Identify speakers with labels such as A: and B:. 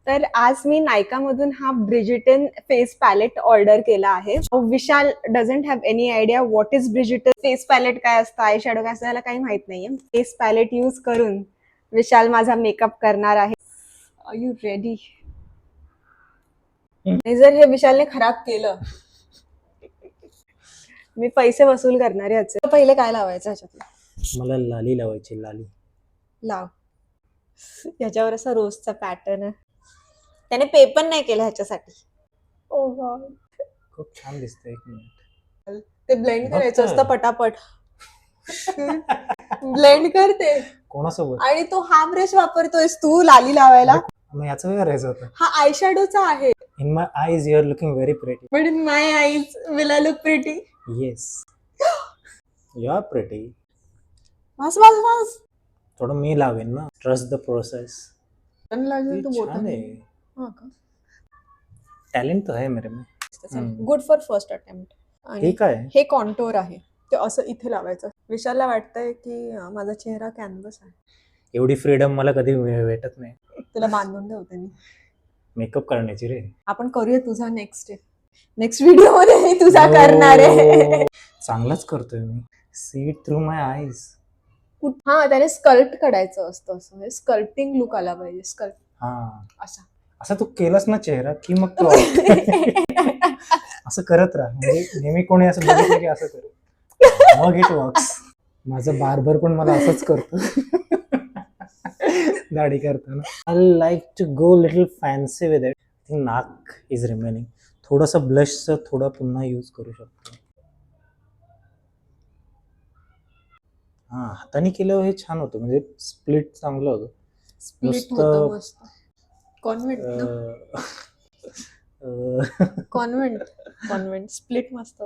A: तर आज मी नायकामधून हा ब्रिजिटन फेस पॅलेट ऑर्डर केला आहे. Vishal doesn't have any idea what is Bridgerton face palette काय असतं, आय शॅडो काय असतं, याला काही माहित नाहीये. फेस पॅलेट यूज करून विशाल माझा मेकअप करणार आहे. Are you ready? जर हे विशालने खराब केलं मी पैसे वसूल करणार याचे. पहिले काय लावायचं ह्याच्यात?
B: मला लाली लावायची. लाली
A: लाव. ह्याच्यावर असा रोजचा पॅटर्न आहे. त्याने पे पण नाही केलं ह्याच्यासाठी. ओ गॉड,
B: खूप छान दिसतंय. एक मिनिट,
A: ते ब्लेंड करायचं
B: बघ
A: असतं पटापट. ब्लेंड करते
B: कोणासोबत?
A: आणि तो हा ब्रश वापरतोयस तू लाली लावायला.
B: मग याचं काय करायचं होतं?
A: हा आय शॅडोचा आहे.
B: In my eyes you are looking very pretty.
A: But in my eyes will I look pretty?
B: Yes, you are pretty.
A: बस बस बस.
B: थोडं मी लावेन ना. Trust the process.
A: लागेल तू
B: छान
A: बोटाने.
B: आहे.
A: हां का?
B: टॅलेंट तो है मेरे में.
A: Good for first attempt. आणि
B: ठीक आहे.
A: हे कॉन्टोर आहे, ते असं इथे लावायचं. विशालला वाटतंय की माझा चेहरा कॅनव्हस आहे.
B: एवढी फ्रीडम मला कधी भेटत नाही
A: तुला बांधून ठेवते मी.
B: मेकअप करण्याची रे.
A: आपण करूया तुझा नेक्स्ट व्हिडिओ मध्ये मी तुझा करणार आहे.
B: चांगलाच करतोय मी. See it through my eyes.
A: हा, त्याने स्कल्प्ट करायचं असतं. असं स्कल्पिंग लुक आला पाहिजे. स्कल्प
B: हा,
A: असा.
B: असं तू केलंस ना चेहरा की मग तो असं करत राहा. म्हणजे नेहमी कोणी असं बघितलं की असं कर, मग इट वर्क्स. माझं बार्बर पण मला असंच करतो दाढी करताना. I like to go little fancy with it. नाक इज रिमेनिंग. थोडंसं ब्लशचं थोडं पुन्हा यूज करू शकतो. हा, हाताने केल्यावर हे छान होतं. म्हणजे स्प्लिट चांगलं होतं.
A: स्प्लिट होतं मस्त. कॉन्व्हेंट
B: अं,
A: कॉन्व्हेंट स्प्लिट मस्त.